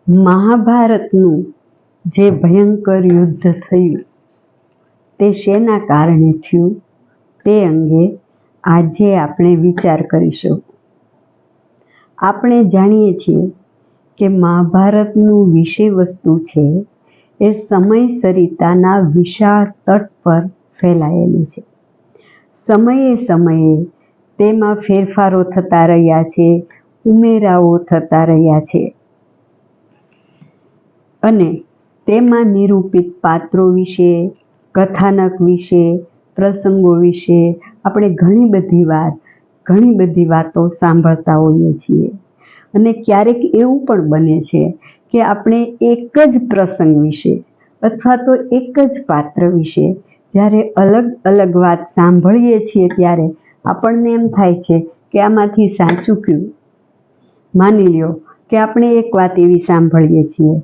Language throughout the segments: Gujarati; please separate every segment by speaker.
Speaker 1: મહાભારતનું જે ભયંકર યુદ્ધ થયું તે શેના કારણે થયું તે અંગે આજે આપણે વિચાર કરીશું. આપણે જાણીએ છીએ કે મહાભારતનું વિષય વસ્તુ છે એ સમય સરિતાના વિશાળ તટ પર ફેલાયેલું છે. સમયે સમયે તેમાં ફેરફારો થતા રહ્યા છે, ઉમેરાઓ થતા રહ્યા છે અને તેમાં નિરૂપિત પાત્રો વિશે, કથાનક વિશે, પ્રસંગો વિશે આપણે ઘણી બધી વાતો સાંભળતા હોઈએ છીએ. અને ક્યારેક એવું પણ બને છે કે આપણે એક જ પ્રસંગ વિશે અથવા તો એક જ પાત્ર વિશે જ્યારે અલગ અલગ વાત સાંભળીએ છીએ ત્યારે આપણને એમ થાય છે કે આમાંથી સાચું કયું. માની લ્યો કે આપણે એક વાત એવી સાંભળીએ છીએ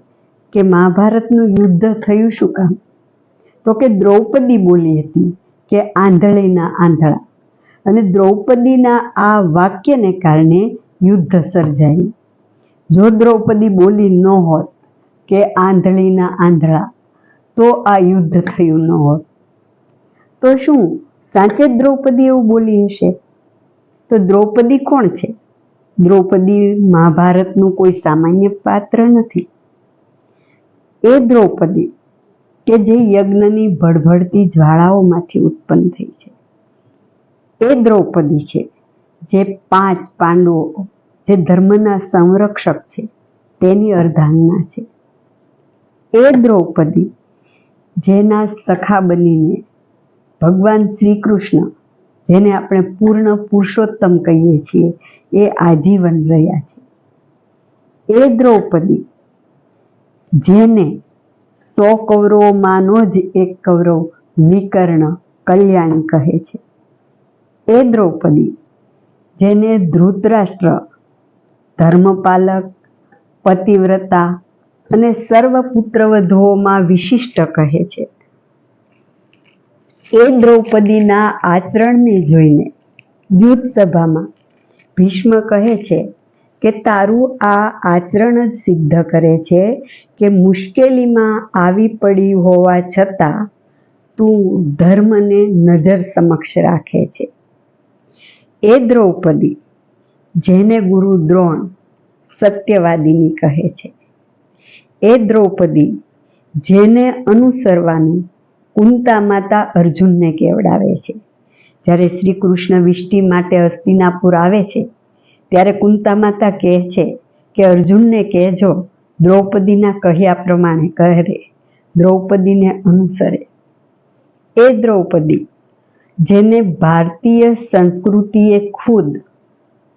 Speaker 1: કે મહાભારતનું યુદ્ધ થયું શું કામ? તો કે દ્રૌપદી બોલી હતી કે આંધળીના આંધળા, અને દ્રૌપદીના આ વાક્યને કારણે યુદ્ધ સર્જાયું. જો દ્રૌપદી બોલી ન હોત કે આંધળીના આંધળા તો આ યુદ્ધ થયું ન હોત. તો શું સાચે જ દ્રૌપદી એવું બોલી હશે? તો દ્રૌપદી કોણ છે? દ્રૌપદી મહાભારતનું કોઈ સામાન્ય પાત્ર નથી. એ દ્રૌપદી કે જે યજ્ઞની ભડભડતી જ્વાળાઓમાંથી ઉત્પન્ન થઈ છે. એ દ્રૌપદી છે જે 5 પાંડવો જે ધર્મના સંરક્ષક છે તેની અર્ધાંગના છે. એ દ્રૌપદી જેના સખા બનીને ભગવાન શ્રી કૃષ્ણ, જેને આપણે પૂર્ણ પુરુષોત્તમ કહીએ છીએ, એ આજીવન રહ્યા છે. એ દ્રૌપદી જેને 100 કૌરવોમાંનો જ એક કૌરવ વિકર્ણ કલ્યાણી કહે છે. એ દ્રૌપદી જેને ધૃતરાષ્ટ્ર ધર્મપાલક, પતિવ્રતા અને સર્વ પુત્રવધુઓમાં વિશિષ્ટ કહે છે. એ દ્રૌપદીના આચરણને જોઈને યુદ્ધ સભામાં ભીષ્મ કહે છે કે તારું આ આચરણ જ સિદ્ધ કરે છે કે મુશ્કેલીમાં આવી પડી હોવા છતાં તું ધર્મને નજર સમક્ષ રાખે છે. એ દ્રૌપદી જેને ગુરુ દ્રોણ સત્યવાદિની કહે છે. એ દ્રૌપદી જેને અનુસરવાનું કુંતા માતા અર્જુનને કેવડાવે છે. જ્યારે શ્રી કૃષ્ણ વિષ્ટિ માટે હસ્તિનાપુર આવે છે ત્યારે કુંતા માતા કહે છે કે અર્જુનને કહેજો દ્રૌપદીના કહ્યા પ્રમાણે કરે, દ્રૌપદીને અનુસરે. એ દ્રૌપદી જેને ભારતીય સંસ્કૃતિએ ખુદ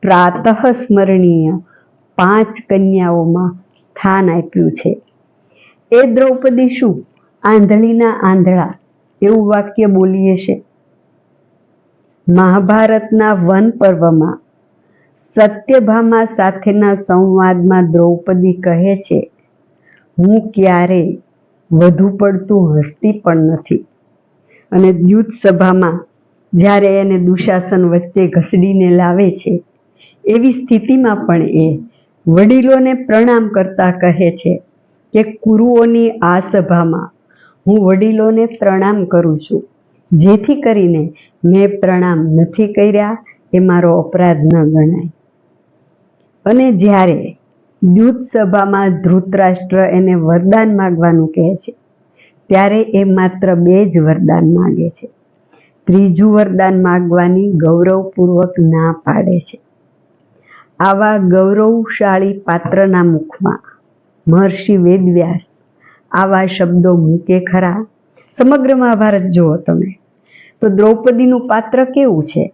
Speaker 1: પ્રાતઃ સ્મરણીય 5 કન્યાઓમાં સ્થાન આપ્યું છે. એ દ્રૌપદી શું આંધળીના આંધળા એવું વાક્ય બોલી હશે? મહાભારતના વન પર્વમાં સત્યભામા સાથેના સંવાદમાં દ્રૌપદી કહે છે, હું ક્યારેય વધુ પડતું હસતી પણ નથી. અને યુદ્ધ સભામાં જ્યારે એને દુશાસન વચ્ચે ઘસડીને લાવે છે એવી સ્થિતિમાં પણ એ વડીલોને પ્રણામ કરતા કહે છે કે કુરુઓની આ સભામાં હું વડીલોને પ્રણામ કરું છું, જેથી કરીને મેં પ્રણામ નથી કર્યા એ મારો અપરાધ ન ગણાય. અને જ્યારે યુદ્ધ સભામાં ધૃતરાષ્ટ્ર એને વરદાન માગવાનું કહે છે ત્યારે એ માત્ર 2 જ વરદાન માગે છે. ત્રીજું વરદાન માગવાની ગૌરવપૂર્વક ના પાડે છે. આવા ગૌરવશાળી પાત્રના મુખમાં મહર્ષિ વેદવ્યાસ આવા શબ્દો મૂકે ખરા? સમગ્ર મહાભારત જુઓ તમે તો દ્રૌપદીનું પાત્ર કેવું છે?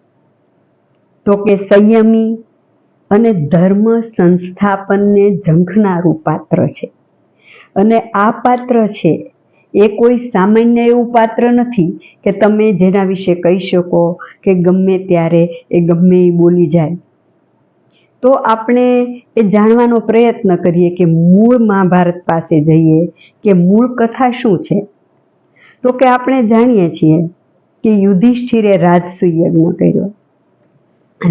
Speaker 1: તો કે સંયમી અને ધર્મ સંસ્થાપનને ઝંખનારું પાત્ર છે. અને આ પાત્ર છે એ કોઈ સામાન્ય એવું પાત્ર નથી કે તમે જેના વિશે કહી શકો કે ગમે ત્યારે એ ગમે એ બોલી જાય. તો આપણે એ જાણવાનો પ્રયત્ન કરીએ કે મૂળ મહાભારત પાસે જઈએ કે મૂળ કથા શું છે. તો કે આપણે જાણીએ છીએ કે યુધિષ્ઠિરે રાજસૂય યજ્ઞ કર્યો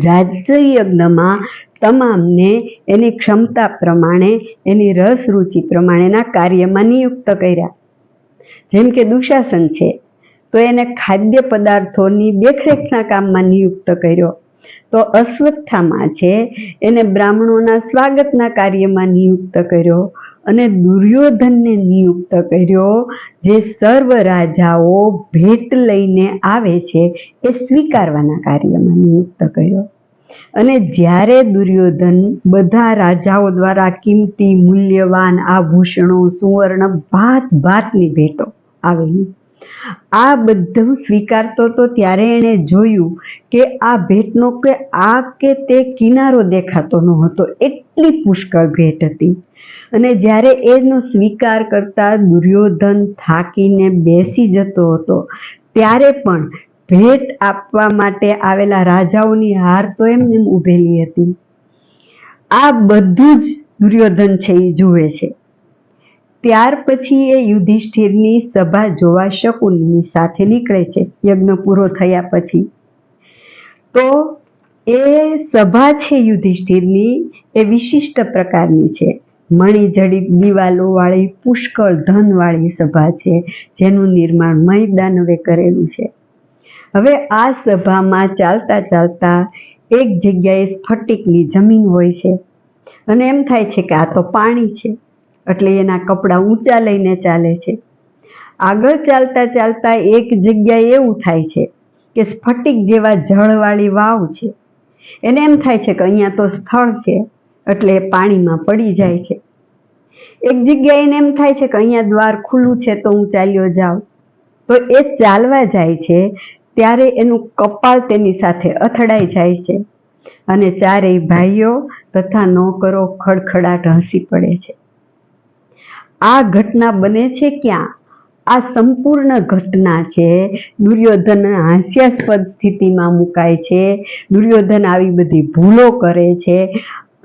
Speaker 1: રાજસૂય યજ્ઞમાં તમામને એની ક્ષમતા પ્રમાણે, એની રસ રુચિ પ્રમાણેના કાર્યમાં નિયુક્ત કર્યા. જેમ કે દુશાસન છે તો એને ખાદ્ય પદાર્થોની દેખરેખના કામમાં નિયુક્ત કર્યો. તો અશ્વત્થામા છે એને બ્રાહ્મણોના સ્વાગતના કાર્યમાં નિયુક્ત કર્યો. અને દુર્યોધનને નિયુક્ત કર્યો જે સર્વ રાજાઓ ભેટ લઈને આવે છે એ સ્વીકારવાના કાર્યમાં નિયુક્ત કર્યો. અને જ્યારે દુર્યોધન બધા રાજાઓ દ્વારા કિંમતી મૂલ્યવાન આભૂષણો, સુવર્ણ, ભાતની ભેટો આવેલી, આ બધું સ્વીકારતો હતો, ત્યારે એણે જોયું કે આ ભેટનો કે તે કિનારો દેખાતો ન હતો, એટલી પુષ્કળ ભેટ હતી. અને જ્યારે એનો સ્વીકાર કરતા દુર્યોધન થાકીને બેસી જતો હતો, ત્યારે પણ ભેટ આપવા માટે આવેલા રાજાઓની હાર તો એમને ઊભેલી હતી. આ બધું જ દુર્યોધન છે એ જુએ છે. ત્યાર પછી એ યુધિષ્ઠિરની સભા જોવા શકુનીની સાથે નીકળે છે યજ્ઞ પૂરો થયા પછી. તો એ સભા છે યુધિષ્ઠિરની એ વિશિષ્ટ પ્રકારની છે. મણિજડિત દિવાલો વાળી પુષ્કળ ધન વાળી સભા છે, જેનું નિર્માણ મયદાનવે કરેલું છે. હવે આ સભામાં ચાલતા ચાલતા એક જગ્યાએ સ્ફટિકની જમીન હોય છે અને એમ થાય છે કે આ તો પાણી છે, એટલે એના કપડાં ઊંચા લઈને ચાલે છે. આગળ ચાલતા ચાલતા એક જગ્યાએ એવું થાય છે કે સ્ફટિક જેવા જળવાળી વાવ છે. એને એમ થાય છે કે અહીંયા તો સ્થળ છે, એટલે પાણીમાં પડી જાય છે. એક જગ્યાએ એને એમ થાય છે કે અહીંયા દ્વાર ખુલ્લું છે તો હું ચાલ્યો જાઉં. તો એ ચાલવા જાય છે ત્યારે એનું કપાળ તેની સાથે અથડાઈ જાય છે અને ચારેય ભાઈઓ તથા નોકરો ખડખડાટ હસી પડે છે. આ ઘટના બને છે ક્યાં? આ સંપૂર્ણ ઘટના છે દુર્યોધન હાસ્યાસ્પદ સ્થિતિમાં મુકાય છે. દુર્યોધન આવી બધી ભૂલો કરે છે.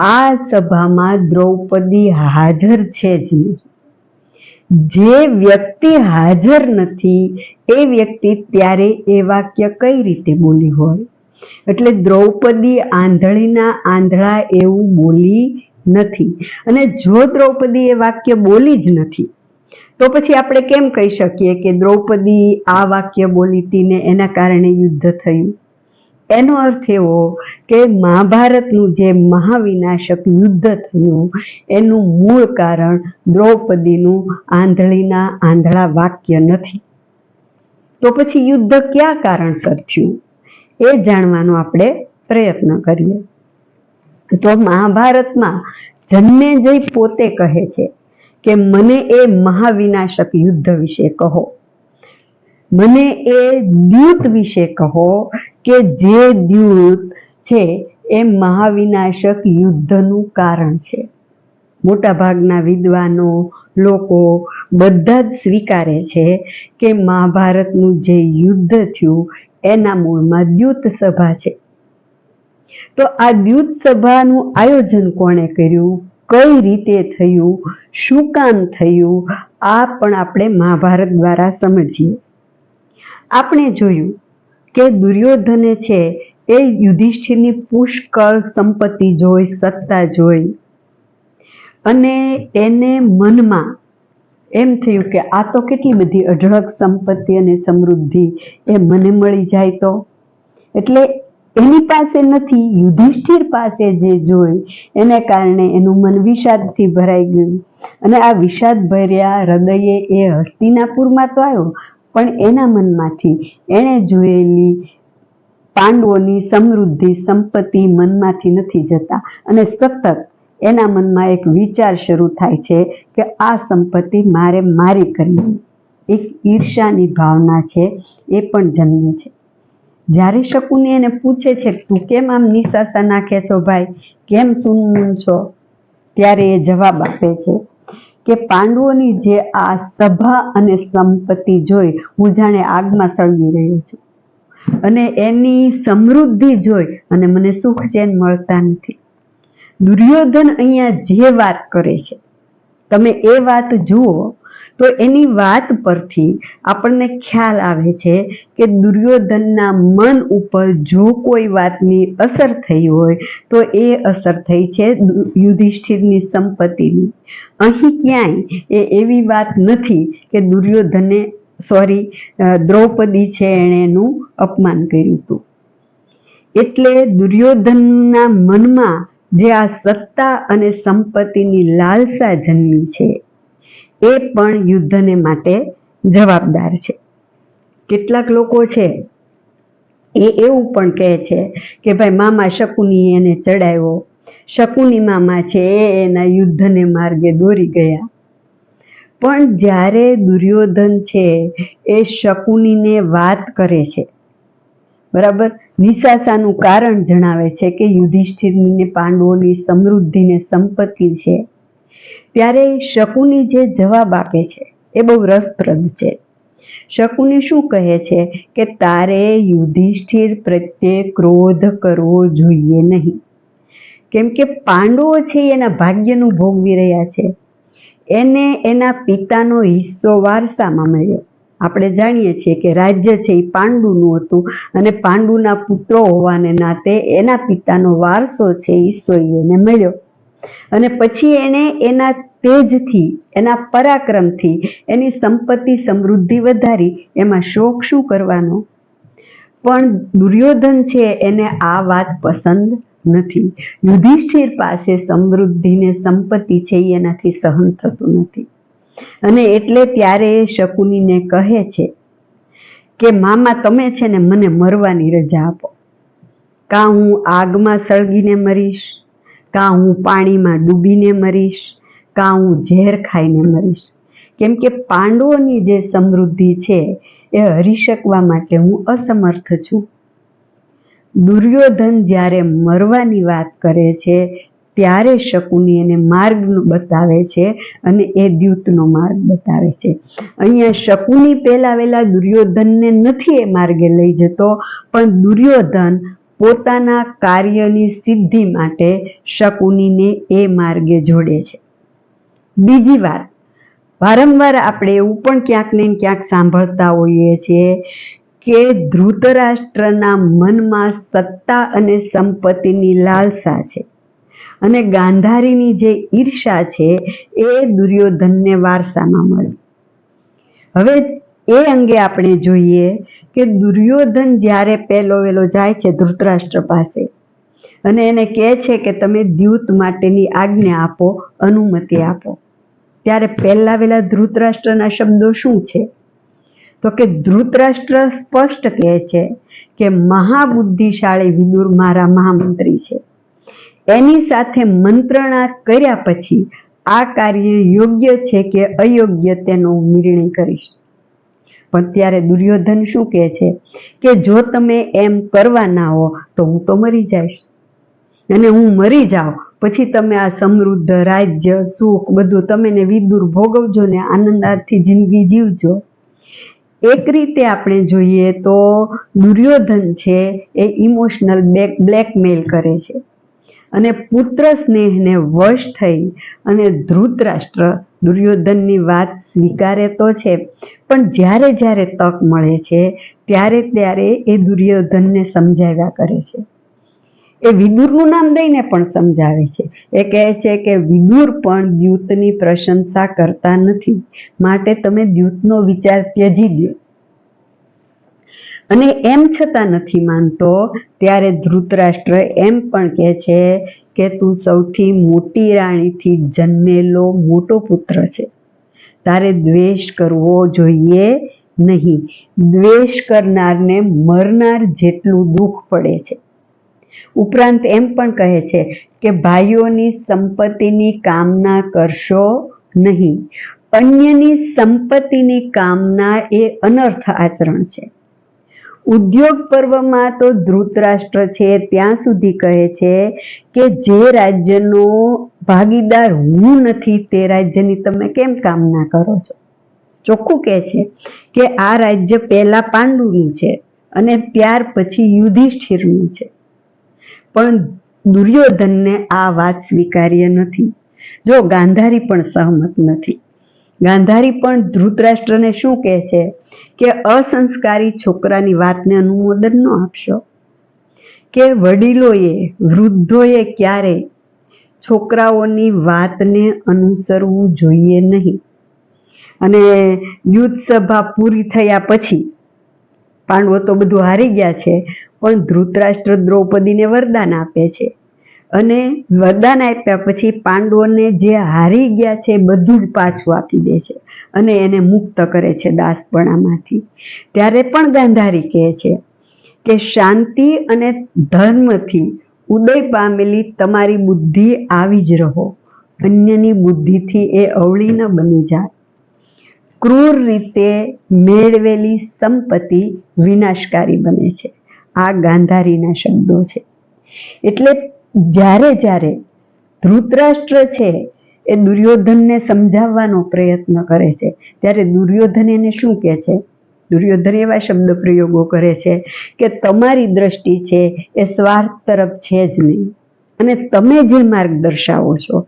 Speaker 1: આ સભામાં દ્રૌપદી હાજર છે જ નહીં. જે વ્યક્તિ હાજર નથી એ વ્યક્તિ ત્યારે એ વાક્ય કઈ રીતે બોલી હોય? એટલે દ્રૌપદી આંધળીના આંધળા એવું બોલી નથી. અને જો દ્રૌપદી એ વાક્ય બોલી જ નથી તો પછી આપણે કેમ કહી શકીએ કે દ્રૌપદી આ વાક્ય બોલી હતી ને એના કારણે યુદ્ધ થયું? એનો અર્થ એવો કે મહાભારતનું જે મહાવિનાશક યુદ્ધ થયું એનું મૂળ કારણ દ્રૌપદીનું આંધળીના આંધળા વાક્ય નથી. તો પછી યુદ્ધ કયા કારણસર થયું એ જાણવાનો આપણે પ્રયત્ન કરીએ. તો મહાભારતમાં જન્મેજય પોતે કહે છે કે મને એ મહાવિનાશક યુદ્ધ વિશે કહો, મને એ દ્યુત વિશે કહો કે જે દ્યુત છે એ મહાવિનાશક યુદ્ધનું કારણ છે. મોટાભાગના વિદ્વાનો લોકો બધા જ સ્વીકારે છે કે મહાભારતનું જે યુદ્ધ થયું એના મૂળમાં દ્યુત સભા છે. તો આ દ્યુત સભાનું આયોજન કોણે કર્યું, કઈ રીતે થયું, શું કામ થયું, આ પણ આપણે મહાભારત દ્વારા સમજીએ. આપણે જોયું કે દુર્યોધને છે એ યુધિષ્ઠિરની પુષ્કળ સંપત્તિ જોઈ, સત્તા જોઈ અને એને મનમાં એમ થયું કે આ તો કેટલી બધી અઢળક સંપત્તિ અને સમૃદ્ધિ એ મને મળી જાય તો. એટલે એની પાસે નથી, યુધિષ્ઠિર પાસે જે જોઈ એને કારણે એનું મન વિષાદથી ભરાઈ ગયું. અને આ વિષાદ ભર્યા હૃદયે એ હસ્તિનાપુરમાં તો આવ્યો, પણ એના મનમાંથી એણે જોયેલી પાંડવોની સમૃદ્ધિ સંપત્તિ મનમાંથી નથી જતા અને સતત એના મનમાં એક વિચાર શરૂ થાય છે કે આ સંપત્તિ મારે મારી કરવી. એક ઈર્ષાની ભાવના છે એ પણ જન્મે છે. જ્યારે શકુની એને પૂછે છે તું કેમ આમ નિશાસા નાખે છો ભાઈ, કેમ સૂનમૂન છો, ત્યારે એ જવાબ આપે છે કે પાંડવોની જે આ સભા અને સંપત્તિ જોઈ હું જાણે આગમાં સળગી રહ્યો છું અને એની સમૃદ્ધિ જોઈ અને મને સુખ ચેન મળતા નથી. દુર્યોધન અહીંયા જે વાત કરે છે તમે એ વાત જુઓ તો એની વાત પરથી આપણને ખ્યાલ આવે છે કે દુર્યોધનના મન ઉપર જો કોઈ વાતની અસર થઈ હોય તો એ અસર થઈ છે યુધિષ્ઠિરની સંપત્તિની. અહીં ક્યાંય એવી વાત નથી કે દ્રૌપદી છે એણે એનું અપમાન કર્યું હતું. એટલે દુર્યોધનના મનમાં જે આ સત્તા અને સંપત્તિની લાલસા જન્મી છે એ પણ યુદ્ધને માટે જવાબદાર છે. કેટલાક લોકો છે એ એવું પણ કહે છે કે ભાઈ મામા શકુની એને ચડાવ્યો, શકુની મામા છે એના યુદ્ધને માર્ગે દોરી ગયા. પણ જ્યારે દુર્યોધન છે એ શકુનીને વાત કરે છે, બરાબર, નિશાસાનું કારણ જણાવે છે કે યુધિષ્ઠિરને પાંડવોની સમૃદ્ધિને સંપત્તિ છે, ત્યારે શકુની જે જવાબ આપે છે એ બહુ રસપ્રદ છે. શકુની શું કહે છે કે તારે યુધિષ્ઠિર પ્રત્યે ક્રોધ કરવો જોઈએ નહીં, કેમ કે પાંડવો છે એના ભાગ્યનું ભોગવી રહ્યા છે. એને એના પિતાનો હિસ્સો વારસામાં મળ્યો. આપણે જાણીએ છીએ કે રાજ્ય છે એ પાંડુનું હતું અને પાંડુના પુત્રો હોવાને નાતે એના પિતાનો વારસો છે, હિસ્સો એને મળ્યો. અને પછી એણે એના તેજથી, એના પરાક્રમથી એની સંપત્તિ સમૃદ્ધિ વધારી. એમાં શોખ શું કરવાનો? પણ દુર્યોધન છે એને આ વાત પસંદ નથી. યુધિષ્ઠિર પાસે સમૃદ્ધિ ને સંપત્તિ છે એનાથી સહન થતું નથી. અને એટલે ત્યારે એ શકુનીને કહે છે કે મામા તમે છે ને મને મરવાની રજા આપો. કાં હું આગમાં સળગીને મરીશ, કાં હું પાણીમાં ડૂબીને મરીશ, કાં હું ઝેર ખાઈને મરીશ. કેમ કે પાંડવોની જે સમૃદ્ધિ છે એ હરી શકવા માટે હું અસમર્થ છું. દુર્યોધન જ્યારે મરવાની વાત કરે છે ત્યારે શકુની એને માર્ગ બતાવે છે અને એ દ્યુતનો માર્ગ બતાવે છે. અહીંયા શકુની પહેલા દુર્યોધનને નથી એ માર્ગે લઈ જતો, પણ દુર્યોધન પોતાના કાર્યની સિદ્ધિ માટે શકુનીને એ માર્ગે જોડે છે. બીજી વાત, વારંવાર આપણે એવું પણ ક્યાંક ને ક્યાંક સાંભળતા હોઈએ છીએ કે ધૃતરાષ્ટ્રના મનમાં સત્તા અને સંપત્તિની લાલસા છે અને ગાંધારીની જે ઈર્ષા છે એ દુર્યોધનને વારસામાં મળી. હવે એ અંગે આપણે જોઈએ કે દુર્યોધન જ્યારે પહેલો જાય છે ધૃતરાષ્ટ્ર પાસે અને એને કહે છે કે તમે દ્યુત માટેની આજ્ઞા આપો, અનુમતિ આપો, ત્યારે પહેલા ધૃતરાષ્ટ્રના શબ્દો શું છે? તો કે ધૃતરાષ્ટ્ર સ્પષ્ટ કહે છે કે મહાબુદ્ધિશાળી વિદુર મારા મહામંત્રી છે, એની સાથે મંત્રણા કર્યા પછી આ કાર્ય યોગ્ય છે કે અયોગ્ય તેનો હું નિર્ણય કરીશ. પણ ત્યારે દુર્યોધન શું કહે છે કે જો તમે એમ કરવાના હો તો હું તો મરી જઈશ, અને હું મરી જાઉં પછી તમે આ સમૃદ્ધ રાજ્ય સુખ બધું તમે ને વિદુર ભોગવજો ને આનંદથી જિંદગી જીવજો. એક રીતે આપણે જોઈએ તો દુર્યોધન છે એ ઇમોશનલ બ્લેકમેલ કરે છે અને પુત્ર સ્નેહને વશ થઈ અને ધૃતરાષ્ટ્ર દુર્યોધનની વાત સ્વીકારે તો છે, પણ જ્યારે તક મળે છે ત્યારે એ દુર્યોધનને સમજાવ્યા કરે છે. એ વિદુરનું નામ દઈને પણ સમજાવે છે. એ કહે છે કે વિદુર પણ દ્યુતની પ્રશંસા કરતા નથી, માટે તમે દ્યુતનો વિચાર ત્યજી દો. અને એમ છતાં નથી માનતો ત્યારે ધૃતરાષ્ટ્ર એમ પણ કહે છે કે તું સૌથી મોટી રાણીથી જન્મેલો મોટો પુત્ર છે, તારે દ્વેષ કરવો જોઈએ નહીં. દ્વેષ કરનારને મરનાર જેટલું દુઃખ પડે છે. ઉપરાંત એમ પણ કહે છે કે ભાઈઓની સંપત્તિની કામના કરશો નહીં. અન્યની સંપત્તિની કામના એ અનર્થ આચરણ છે. ઉદ્યોગ પર્વમાં તો ધૃતરાષ્ટ્ર છે ત્યાં સુધી કહે છે કે જે રાજ્યનો ભાગીદાર હું નથી તે રાજ્યની તમે કેમ કામના કરો છો? ચોખ્ખું કહે છે કે આ રાજ્ય પહેલા પાંડુનું છે અને ત્યાર પછી યુધિષ્ઠિરનું છે. પણ દુર્યોધનને આ વાત સ્વીકાર્ય નથી. જો ગાંધારી પણ સહમત નથી. ગાંધારી પણ ધૃતરાષ્ટ્રને શું કહે છે કે અસંસ્કારી છોકરાની વાતને અનુમોદન ન આપશો, કે વડીલોએ વૃદ્ધોએ ક્યારેય છોકરાઓની વાતને અનુસરવું જોઈએ નહીં. અને યુદ્ધ સભા પૂરી થયા પછી પાંડવો તો બધું હારી ગયા છે, પણ ધૃતરાષ્ટ્ર દ્રૌપદીને વરદાન આપે છે અને વરદાન આપ્યા પછી પાંડવોને જે હારી ગયા છે બધું જ પાછું આપી દે છે અને એને મુક્ત કરે છે દાસપણામાંથી. ત્યારે પણ ગાંધારી કહે છે કે શાંતિ અને ધર્મથી ઉદય પામેલી તમારી બુદ્ધિ આવી જ રહો, અન્યની બુદ્ધિથી એ અવળી ન બની જાય. ક્રૂર રીતે મેળવેલી સંપત્તિ વિનાશકારી બને છે. આ ગાંધારીના શબ્દો છે. એટલે જ્યારે જ્યારે ધૃતરાષ્ટ્ર છે એ દુર્યોધનને સમજાવવાનો પ્રયત્ન કરે છે, ત્યારે દુર્યોધન એને શું કહે છે? દુર્યોધન એવા શબ્દ પ્રયોગો કરે છે કે તમારી દ્રષ્ટિ છે એ સ્વાર્થ તરફ છે જ નહીં, અને તમે જે માર્ગ દર્શાવો છો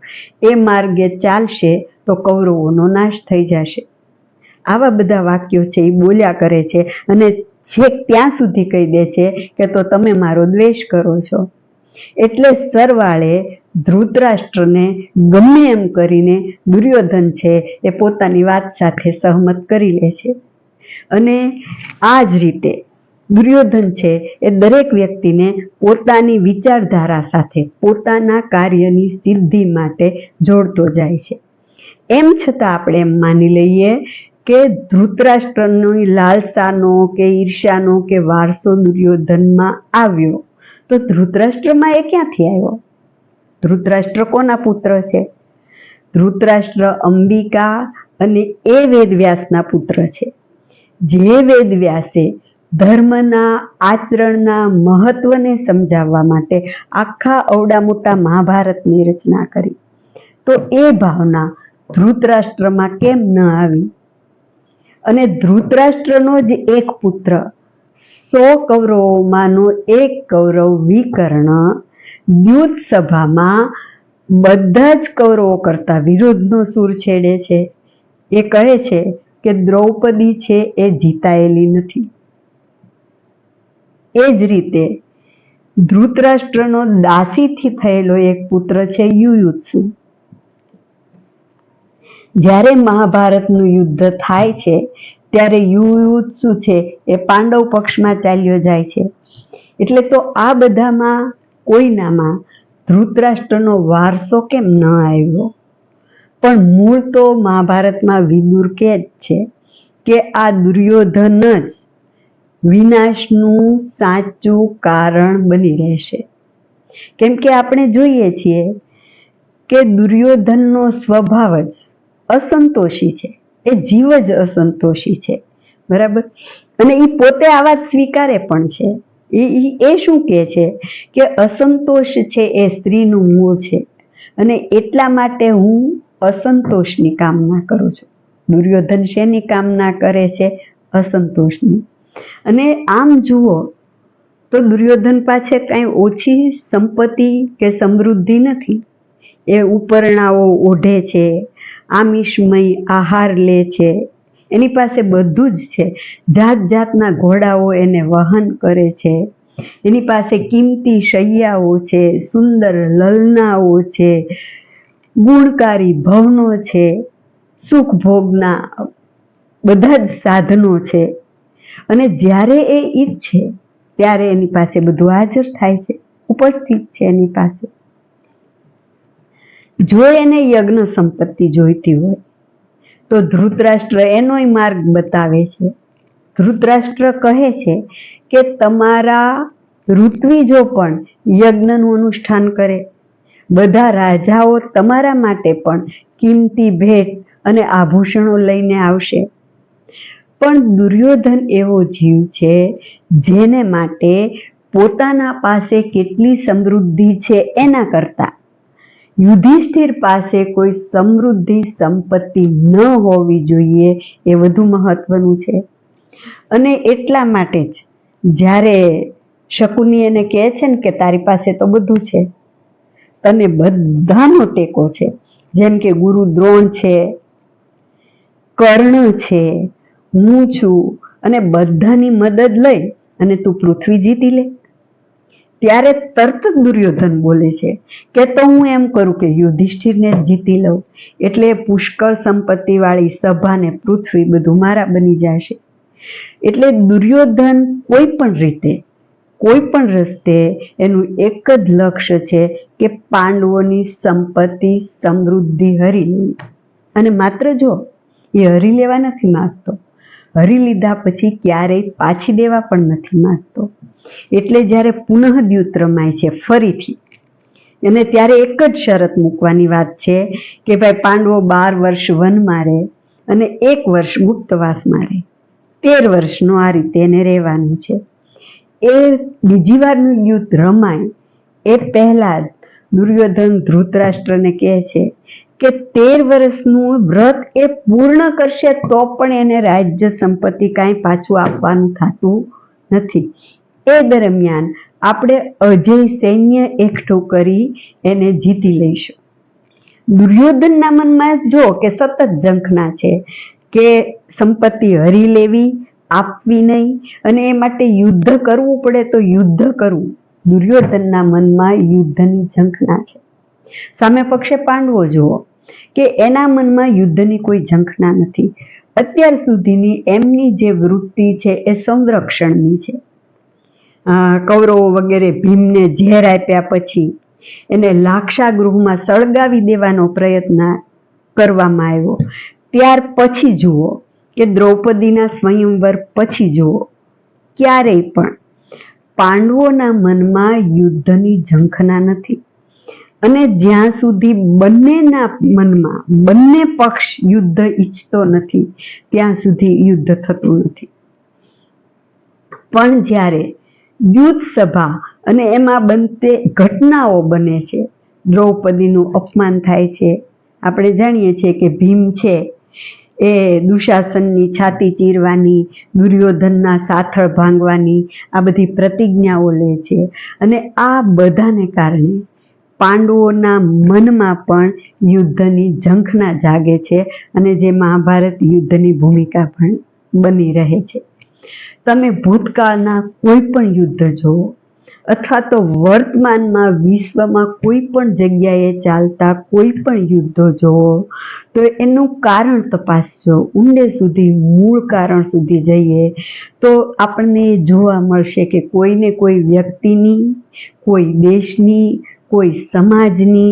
Speaker 1: એ માર્ગે ચાલશે તો કૌરવોનો નાશ થઈ જશે. આવા બધા વાક્યો છે એ બોલ્યા કરે છે અને છેક ત્યાં સુધી કહી દે છે કે તો તમે મારો દ્વેષ કરો છો. એટલે સરવાળે ધૃતરાષ્ટ્રને ગમે એમ કરીને દુર્યોધન છે એ પોતાની વાત સાથે સહમત કરી લે છે. અને આ જ રીતે દુર્યોધન છે એ દરેક વ્યક્તિને પોતાની વિચારધારા સાથે પોતાના કાર્યની સિદ્ધિ માટે જોડતો જાય છે. એમ છતાં આપણે એમ માની લઈએ કે ધૃતરાષ્ટ્રની લાલસાનો કે ઈર્ષાનો કે વારસો દુર્યોધનમાં આવ્યો, તો ધૃતરાષ્ટ્રમાં એ ક્યાંથી આવ્યો? ધૃતરાષ્ટ્ર કોના પુત્ર છે? ધૃતરાષ્ટ્ર અંબિકા અને એ વેદવ્યાસના પુત્ર છે. જે વેદવ્યાસે ધર્મના આચરણના મહત્વને સમજાવવા માટે આખા અવડા મોટા મહાભારતની રચના કરી, તો એ ભાવના ધૃતરાષ્ટ્રમાં કેમ ન આવી? અને ધૃતરાષ્ટ્રનો જ એક પુત્ર 100 કૌરવોમાંનો એક કૌરવ વિકર્ણ યુદ્ધ સભામાં બધા જ કૌરવો કરતા વિરોધનો સૂર છેડે છે. એ કહે છે કે દ્રૌપદી છે એ જીતાયેલી નથી. એ જ રીતે ધૃતરાષ્ટ્રનો દાસીથી થયેલો એક પુત્ર છે યુયુત્સુ. જ્યારે મહાભારતનું યુદ્ધ થાય છે ત્યારે યુયુત્સુ છે એ પાંડવ પક્ષમાં ચાલ્યો જાય છે. એટલે તો આ બધામાં કોઈનામાં ધૃતરાષ્ટ્રનો વારસો કેમ ન આવ્યો? પણ મૂળ તો મહાભારતમાં વિદુર કહે જ છે કે આ દુર્યોધન જ વિનાશનું સાચું કારણ બની રહેશે. કેમ કે આપણે જોઈએ છીએ કે દુર્યોધનનો સ્વભાવ જ અસંતોષી છે, એ જીવ જ અસંતોષી છે, બરાબર? અને એ પોતે આ વાત સ્વીકારે પણ છે. એ શું કહે છે કે અસંતોષ છે એ સ્ત્રીનું મૂળ છે અને એટલા માટે હું અસંતોષની કામના કરું છું. દુર્યોધન શેની કામના કરે છે? અસંતોષની. અને આમ જુઓ તો દુર્યોધન પાસે કાંઈ ઓછી સંપત્તિ કે સમૃદ્ધિ નથી. એ ઉપરણાઓ ઓઢે છે, આમિષમય આહાર લે છે, એની પાસે બધું જ છે. જાત જાતના ઘોડાઓ એને વહન કરે છે, એની પાસે કિંમતી શૈયાઓ છે, સુંદર લલનાઓ છે, ગુણકારી ભવનો છે, સુખ ભોગના બધા જ સાધનો છે. અને જ્યારે એ ઈચ્છે ત્યારે એની પાસે બધું હાજર થાય છે, ઉપસ્થિત છે એની પાસે. જો એને યજ્ઞ સંપત્તિ જોઈતી હોય તો ધૃતરાષ્ટ્ર એનોય માર્ગ બતાવે છે. ધૃતરાષ્ટ્ર કહે છે કે તમારા ઋત્વિજો પણ યજ્ઞનું અનુષ્ઠાન કરે, બધા રાજાઓ તમારા માટે પણ કિંમતી ભેટ અને આભૂષણો લઈને આવશે. પણ દુર્યોધન એવો જીવ છે જેને માટે પોતાના પાસે કેટલી સમૃદ્ધિ છે એના કરતા યુધિષ્ઠિર પાસે કોઈ સમૃદ્ધિ સંપત્તિ ન હોવી જોઈએ એ વધુ મહત્વનું છે. અને એટલા માટે જ જ્યારે શકુની એને કહે છે ને કે તારી પાસે તો બધું છે, તને બધાનો ટેકો છે, જેમ કે ગુરુ દ્રોણ છે, કર્ણ છે, હું છું, અને બધાની મદદ લઈ અને તું પૃથ્વી જીતી લે. ત્યારે તરત જ દુર્યોધન બોલે છે કે તો હું એમ કરું કે યુધિષ્ઠિરને જીતી લઉં, એટલે પુષ્કળ સંપત્તિ વાળી સભા ને પૃથ્વી બધું મારા બની જશે. એટલે દુર્યોધન કોઈ પણ રીતે, કોઈ પણ રસ્તે એનું એક જ લક્ષ્ય છે કે પાંડવોની સંપત્તિ સમૃદ્ધિ હરી લેવી. અને માત્ર જો એ હરી લેવા નથી માંગતો, હરી લીધા પછી ક્યારેય પાછી દેવા પણ નથી માંગતો. એટલે જ્યારે પુનઃ દ્યુત રમાય છે ફરીથી, અને ત્યારે એક જ શરત મૂકવાની વાત છે કે ભાઈ પાંડવો 12 વર્ષ વનમાં રહે અને 1 વર્ષ ગુપ્તવાસમાં રહે. 13 વર્ષનો આ રીતે એને રહેવાનું છે. એ બીજી વારનું યુદ્ધ રમાય એ પહેલા જ દુર્યોધન ધૃતરાષ્ટ્રને કહે છે કે 13 વર્ષનું વ્રત એ પૂર્ણ કરશે તો પણ એને રાજ્ય સંપત્તિ કાંઈ પાછું આપવાનું થતું નથી. એ દરમિયાન આપણે અજય સૈન્ય એકઠું કરી એને જીતી લઈશું. દુર્યોધનના મનમાં જો કે સતત ઝંખના છે કે સંપત્તિ હરી લેવી, આપવી નહીં, અને એ માટે યુદ્ધ કરવું પડે તો યુદ્ધ કરવું. દુર્યોધનના મનમાં યુદ્ધની ઝંખના છે. સામે પક્ષે પાંડવો જુઓ કે એના મનમાં યુદ્ધની કોઈ ઝંખના નથી. અત્યાર સુધીની એમની જે વૃત્તિ છે એ સંરક્ષણની છે. કૌરવો વગેરે ભીમને ઝેર આપ્યા પછી એને લાક્ષાગૃહમાં સળગાવી દેવાનો પ્રયત્ન કરવામાં આવ્યો. ત્યાર પછી જુઓ કે દ્રૌપદીના સ્વયંવર પછી જુઓ, ક્યારેય પણ પાંડવોના મનમાં યુદ્ધની ઝંખના નથી. અને જ્યાં સુધી બંનેના મનમાં બંને પક્ષ યુદ્ધ ઈચ્છતો નથી ત્યાં સુધી યુદ્ધ થતું નથી. પણ જ્યારે દ્યુત સભા અને એમાં બનતે ઘટનાઓ બને છે, દ્રૌપદીનું અપમાન થાય છે, આપણે જાણીએ છીએ કે ભીમ છે એ દુશાસનની છાતી ચીરવાની, દુર્યોધનના સાથળ ભાંગવાની આ બધી પ્રતિજ્ઞાઓ લે છે. અને આ બધાને કારણે પાંડવોના મનમાં પણ યુદ્ધની ઝંખના જાગે છે અને જે મહાભારત યુદ્ધની ભૂમિકા પણ બની રહે છે. તમે ભૂતકાળના કોઈ પણ યુદ્ધ જુઓ અથવા તો વર્તમાનમાં વિશ્વમાં કોઈ પણ જગ્યાએ ચાલતા કોઈ પણ યુદ્ધો જુઓ તો એનું કારણ તપાસજો. ઊંડે સુધી મૂળ કારણ સુધી જઈએ તો આપણને જોવા મળશે કે કોઈને કોઈ વ્યક્તિની, કોઈ દેશની, કોઈ સમાજની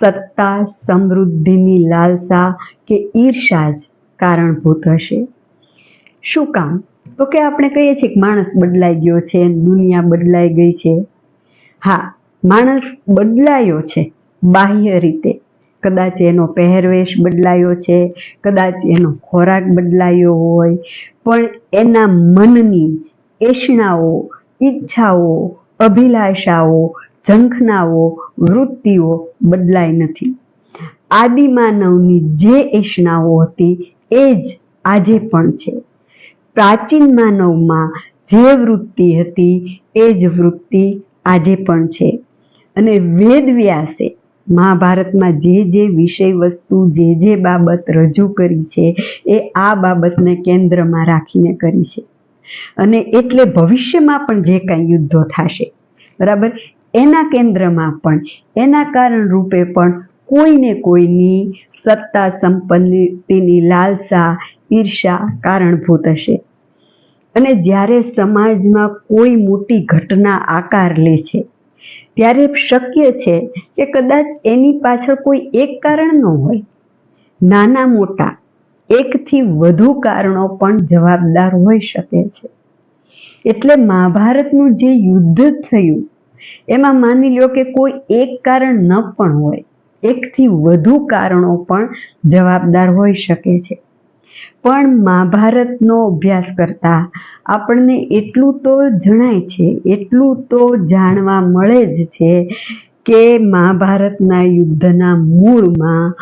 Speaker 1: સત્તા સમૃદ્ધિની લાલસા કે ઈર્ષા જ કારણભૂત હશે. શું કામ? તો કે આપણે કહીએ છીએ કે માણસ બદલાઈ ગયો છે, દુનિયા બદલાઈ ગઈ છે. હા, માણસ બદલાયો છે બાહ્ય રીતે. કદાચ એનો પહેરવેશ બદલાયો છે, કદાચ એનો ખોરાક બદલાયો હોય, પણ એના મનની એષણાઓ, ઈચ્છાઓ, અભિલાષાઓ, ઝંખનાઓ, વૃત્તિઓ બદલાઈ નથી. આદિમાનવની જે એષણાઓ હતી એ જ આજે પણ છે. પ્રાચીન માનવમાં જે વૃત્તિ હતી એ જ વૃત્તિ આજે પણ છે. અને વેદવ્યાસે મહાભારતમાં જે વિષય વસ્તુ, જે બાબત રજૂ કરી છે એ આ બાબતને કેન્દ્રમાં રાખીને કરી છે. અને એટલે ભવિષ્યમાં પણ જે કાંઈ યુદ્ધો થશે, બરાબર, એના કેન્દ્રમાં પણ, એના કારણ રૂપે પણ કોઈને કોઈની સત્તા સંપત્તિની લાલસા, ઈર્ષા કારણભૂત હશે. અને જ્યારે સમાજમાં કોઈ મોટી ઘટના આકાર લે છે ત્યારે શક્ય છે કે કદાચ એની પાછળ કોઈ એક કારણ ન હોય, નાના મોટા 1 થી વધુ કારણો પણ જવાબદાર હોઈ શકે છે. એટલે મહાભારતનું જે યુદ્ધ થયું એમાં માની લો કે કોઈ એક કારણ ન પણ હોય, 1 થી વધુ કારણો પણ જવાબદાર હોઈ શકે છે. પણ મહાભારતનો અભ્યાસ કરતા આપણને એટલું તો જણાય છે, એટલું તો જાણવા મળે જ છે કે મહાભારતના યુદ્ધના મૂળમાં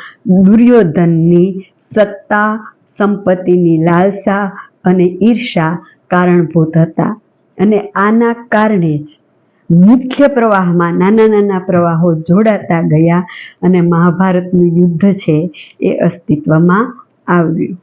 Speaker 1: દુર્યોધનની સત્તા, સંપત્તિની લાલસા અને ઈર્ષા કારણભૂત હતા. અને આના કારણે જ મુખ્ય પ્રવાહમાં નાના નાના પ્રવાહો જોડાતા ગયા અને મહાભારતનું યુદ્ધ છે એ અસ્તિત્વમાં આવ્યું.